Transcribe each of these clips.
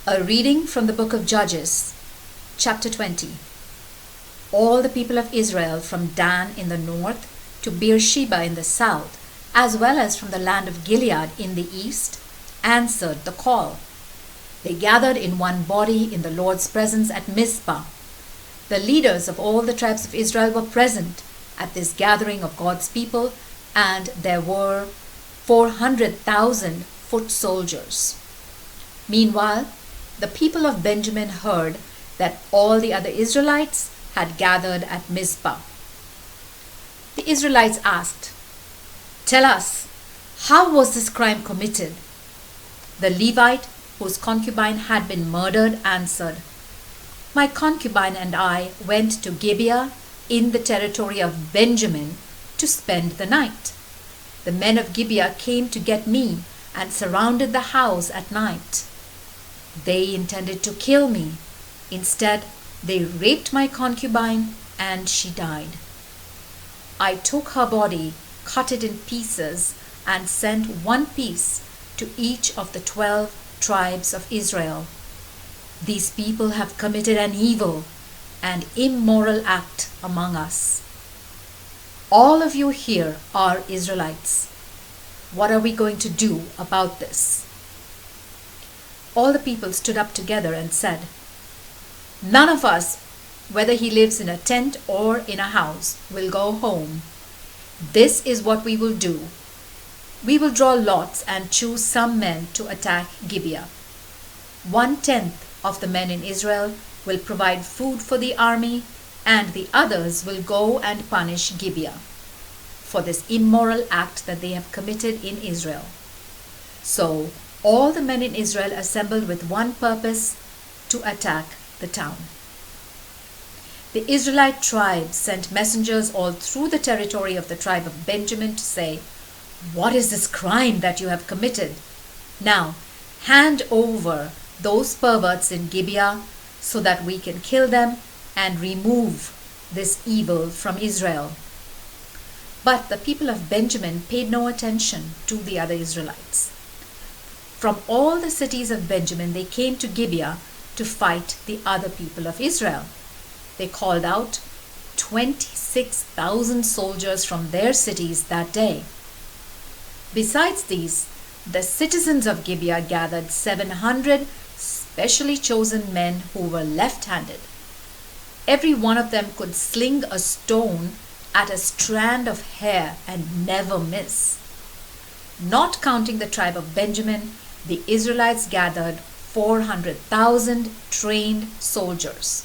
A reading from the book of Judges, chapter 20. All the people of Israel from Dan in the north to Beersheba in the south, as well as from the land of Gilead in the east, answered the call. They gathered in one body in the Lord's presence at Mizpah. The leaders of all the tribes of Israel were present at this gathering of God's people, and there were 400,000 foot soldiers. Meanwhile, the people of Benjamin heard that all the other Israelites had gathered at Mizpah. The Israelites asked, "Tell us, how was this crime committed?" The Levite, whose concubine had been murdered, answered, "My concubine and I went to Gibeah in the territory of Benjamin to spend the night. The men of Gibeah came to get me and surrounded the house at night. They intended to kill me. Instead, they raped my concubine and she died. I took her body, cut it in pieces, and sent one piece to each of the 12 tribes of Israel. These people have committed an evil and immoral act among us. All of you here are Israelites. What are we going to do about this?" All the people stood up together and said, "None of us, whether he lives in a tent or in a house, will go home. This is what we will do. We will draw lots and choose some men to attack Gibeah. 1/10 of the men in Israel will provide food for the army, and the others will go and punish Gibeah for this immoral act that they have committed in Israel." So all the men in Israel assembled with one purpose: to attack the town. The Israelite tribe sent messengers all through the territory of the tribe of Benjamin to say, "What is this crime that you have committed? Now, hand over those perverts in Gibeah so that we can kill them and remove this evil from Israel." But the people of Benjamin paid no attention to the other Israelites. From all the cities of Benjamin they came to Gibeah to fight the other people of Israel. They called out 26,000 soldiers from their cities that day. Besides these, the citizens of Gibeah gathered 700 specially chosen men who were left-handed. Every one of them could sling a stone at a strand of hair and never miss. Not counting the tribe of Benjamin, the Israelites gathered 400,000 trained soldiers.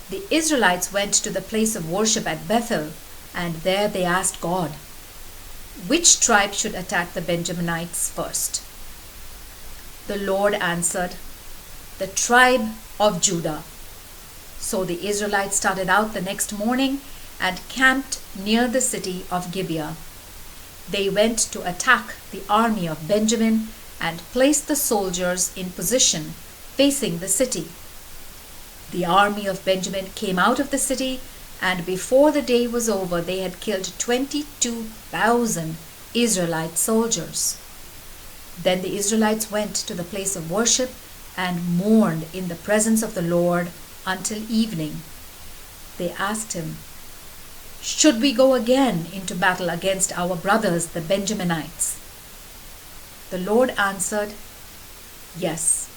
The Israelites went to the place of worship at Bethel, and there they asked God, which tribe should attack the Benjaminites first? The Lord answered, "The tribe of Judah." So the Israelites started out the next morning and camped near the city of Gibeah. They went to attack the army of Benjamin and placed the soldiers in position facing the city. The army of Benjamin came out of the city, and before the day was over they had killed 22,000 Israelite soldiers. Then the Israelites went to the place of worship and mourned in the presence of the Lord until evening. They asked him, "Should we go again into battle against our brothers the Benjaminites?" The Lord answered, "Yes."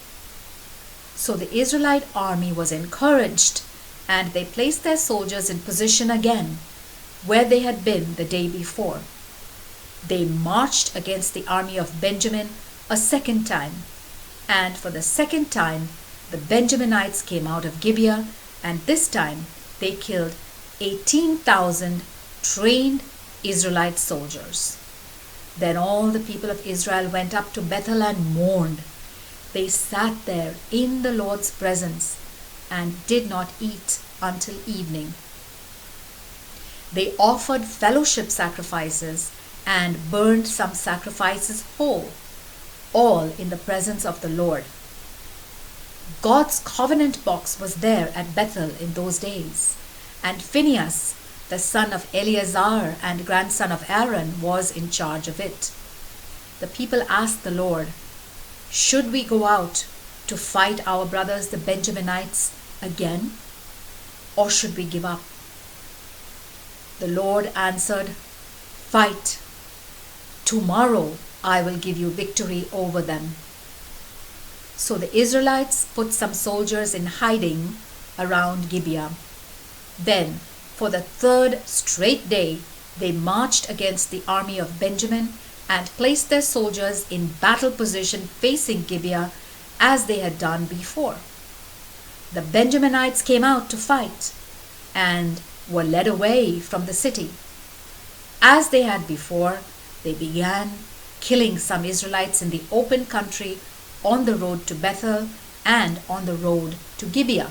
So the Israelite army was encouraged, and they placed their soldiers in position again, where they had been the day before. They marched against the army of Benjamin a second time, and for the second time the Benjaminites came out of Gibeah, and this time they killed 18,000 trained Israelite soldiers. Then all the people of Israel went up to Bethel and mourned. They sat there in the Lord's presence and did not eat until evening. They offered fellowship sacrifices and burned some sacrifices whole, all in the presence of the Lord. God's covenant box was there at Bethel in those days, and Phinehas, the son of Eleazar and grandson of Aaron, was in charge of it. The people asked the Lord, "Should we go out to fight our brothers the Benjaminites again? Or should we give up?" The Lord answered, "Fight. Tomorrow I will give you victory over them." So the Israelites put some soldiers in hiding around Gibeah. Then, for the third straight day, they marched against the army of Benjamin and placed their soldiers in battle position facing Gibeah as they had done before. The Benjaminites came out to fight and were led away from the city. As they had before, they began killing some Israelites in the open country on the road to Bethel and on the road to Gibeah.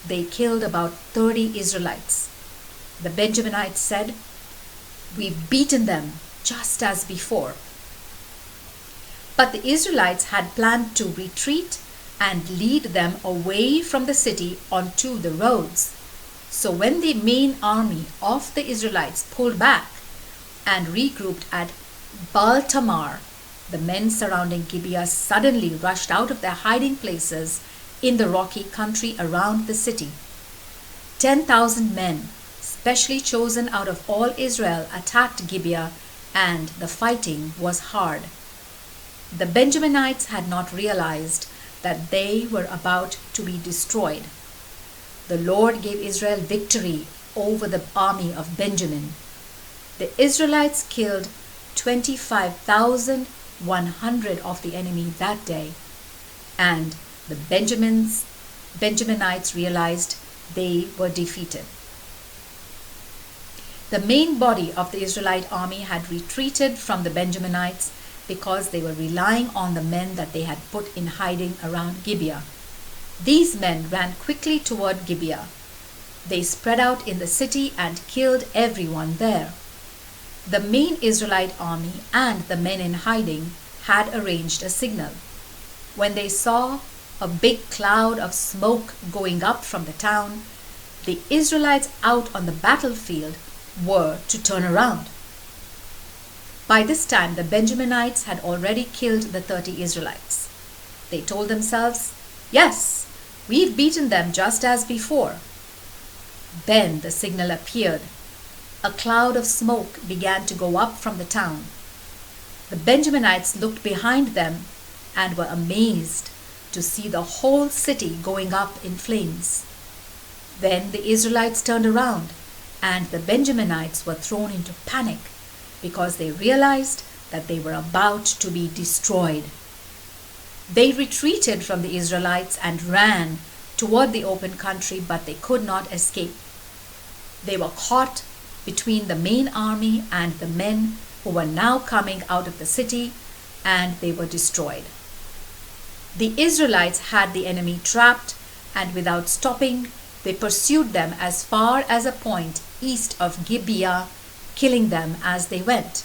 They killed about 30 Israelites. The Benjaminites said, "We've beaten them just as before." But the Israelites had planned to retreat and lead them away from the city onto the roads. So when the main army of the Israelites pulled back and regrouped at Baal-Tamar, the men surrounding Gibeah suddenly rushed out of their hiding places in the rocky country around the city. 10,000 men, specially chosen out of all Israel, attacked Gibeah, and the fighting was hard. The Benjaminites had not realized that they were about to be destroyed. The Lord gave Israel victory over the army of Benjamin. The Israelites killed 25,100 of the enemy that day, and the Benjaminites realized they were defeated. The main body of the Israelite army had retreated from the Benjaminites because they were relying on the men that they had put in hiding around Gibeah. These men ran quickly toward Gibeah. They spread out in the city and killed everyone there. The main Israelite army and the men in hiding had arranged a signal. When they saw a big cloud of smoke going up from the town, the Israelites out on the battlefield were to turn around. By this time, the Benjaminites had already killed the 30 Israelites. They told themselves, "Yes, we've beaten them just as before." Then the signal appeared. A cloud of smoke began to go up from the town. The Benjaminites looked behind them and were amazed to see the whole city going up in flames. Then the Israelites turned around, and the Benjaminites were thrown into panic because they realized that they were about to be destroyed. They retreated from the Israelites and ran toward the open country, but they could not escape. They were caught between the main army and the men who were now coming out of the city, and they were destroyed. The Israelites had the enemy trapped, and without stopping, they pursued them as far as a point east of Gibeah, killing them as they went.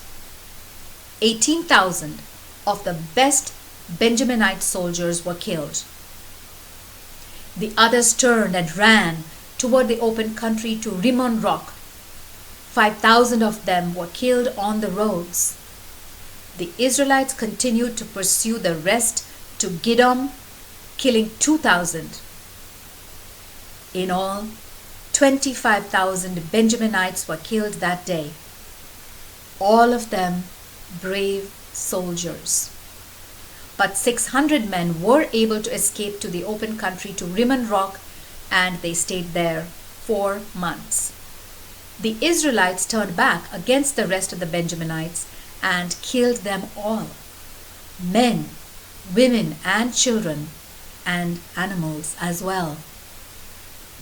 18,000 of the best Benjaminite soldiers were killed. The others turned and ran toward the open country to Rimmon Rock. 5,000 of them were killed on the roads. The Israelites continued to pursue the rest to Gidom, killing 2,000. In all, 25,000 Benjaminites were killed that day. All of them brave soldiers. But 600 men were able to escape to the open country to Rimmon Rock, and they stayed there 4 months. The Israelites turned back against the rest of the Benjaminites and killed them all, men, women, and children, and animals as well.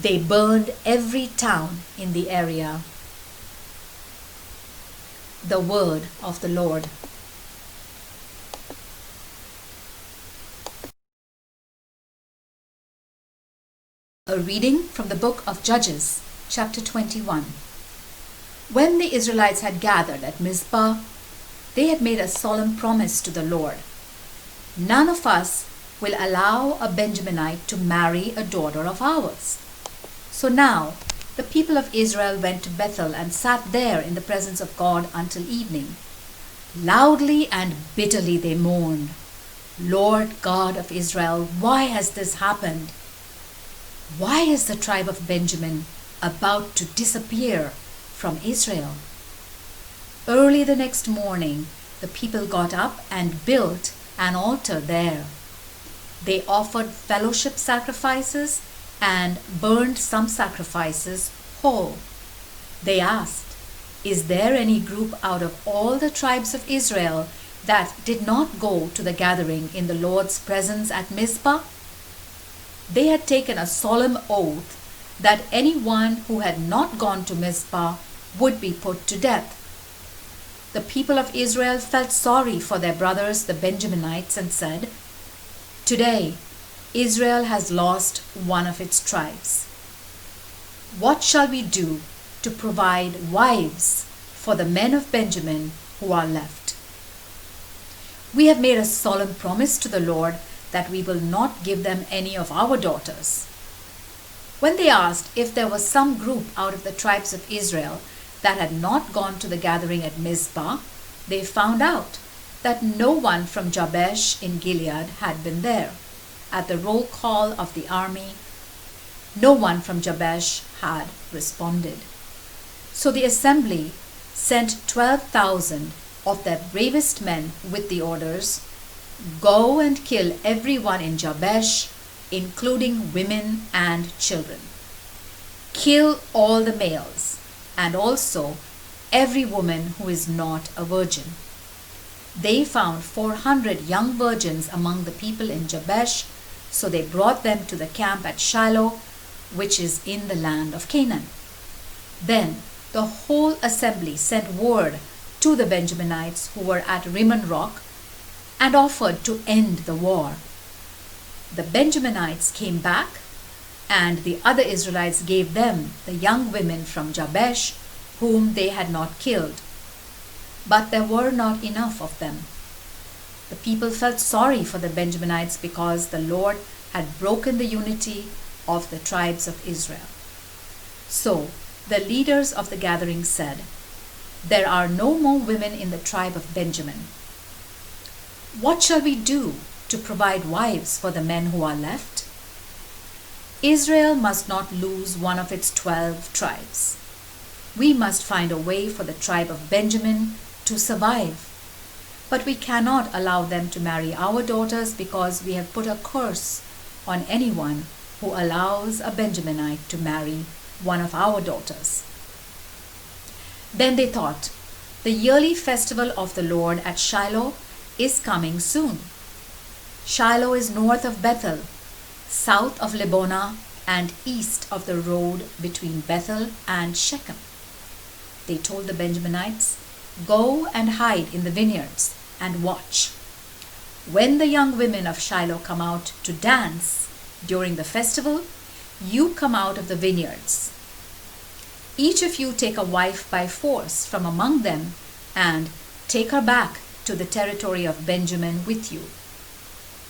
They burned every town in the area. The word of the Lord. A reading from the book of Judges, chapter 21. When the Israelites had gathered at Mizpah, they had made a solemn promise to the Lord. "None of us will allow a Benjaminite to marry a daughter of ours." So now the people of Israel went to Bethel and sat there in the presence of God until evening. Loudly and bitterly they mourned. Lord God of Israel, why has this happened? Why is the tribe of Benjamin about to disappear from Israel? Early the next morning, the people got up and built an altar there. They offered fellowship sacrifices and burned some sacrifices whole. They asked, "Is there any group out of all the tribes of Israel that did not go to the gathering in the Lord's presence at Mizpah?" They had taken a solemn oath that anyone who had not gone to Mizpah would be put to death. The people of Israel felt sorry for their brothers, the Benjaminites, and said, "Today, Israel has lost one of its tribes. What shall we do to provide wives for the men of Benjamin who are left? We have made a solemn promise to the Lord that we will not give them any of our daughters." When they asked if there was some group out of the tribes of Israel that had not gone to the gathering at Mizpah, they found out that no one from Jabesh in Gilead had been there. At the roll call of the army, no one from Jabesh had responded. So the assembly sent 12,000 of their bravest men with the orders, "Go and kill everyone in Jabesh, including women and children. Kill all the males, and also every woman who is not a virgin." They found 400 young virgins among the people in Jabesh, so they brought them to the camp at Shiloh, which is in the land of Canaan. Then the whole assembly sent word to the Benjaminites who were at Rimmon Rock and offered to end the war. The Benjaminites came back, and the other Israelites gave them the young women from Jabesh whom they had not killed. But there were not enough of them. The people felt sorry for the Benjaminites because the Lord had broken the unity of the tribes of Israel. So the leaders of the gathering said, "There are no more women in the tribe of Benjamin. What shall we do to provide wives for the men who are left? Israel must not lose one of its 12 tribes. We must find a way for the tribe of Benjamin to survive. But we cannot allow them to marry our daughters because we have put a curse on anyone who allows a Benjaminite to marry one of our daughters." Then they thought, "The yearly festival of the Lord at Shiloh is coming soon." Shiloh is north of Bethel, south of Lebonah, and east of the road between Bethel and Shechem. They told the Benjaminites, "Go and hide in the vineyards and watch. When the young women of Shiloh come out to dance during the festival, you come out of the vineyards. Each of you take a wife by force from among them and take her back to the territory of Benjamin with you.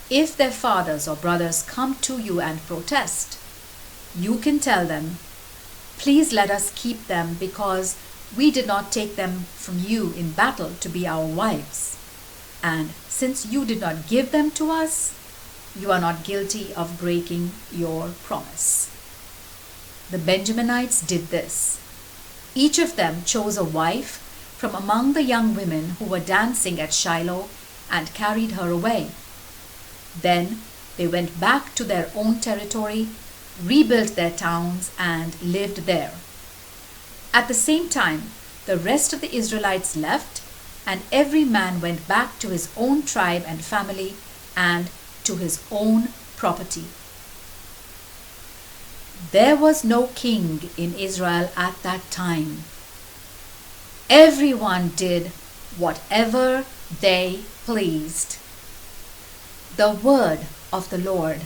If their fathers or brothers come to you and protest, you can tell them, 'Please let us keep them because we did not take them from you in battle to be our wives. And since you did not give them to us, you are not guilty of breaking your promise.'" The Benjaminites did this. Each of them chose a wife from among the young women who were dancing at Shiloh and carried her away. Then they went back to their own territory, rebuilt their towns, and lived there. At the same time, the rest of the Israelites left, and every man went back to his own tribe and family and to his own property. There was no king in Israel at that time. Everyone did whatever they pleased. The word of the Lord.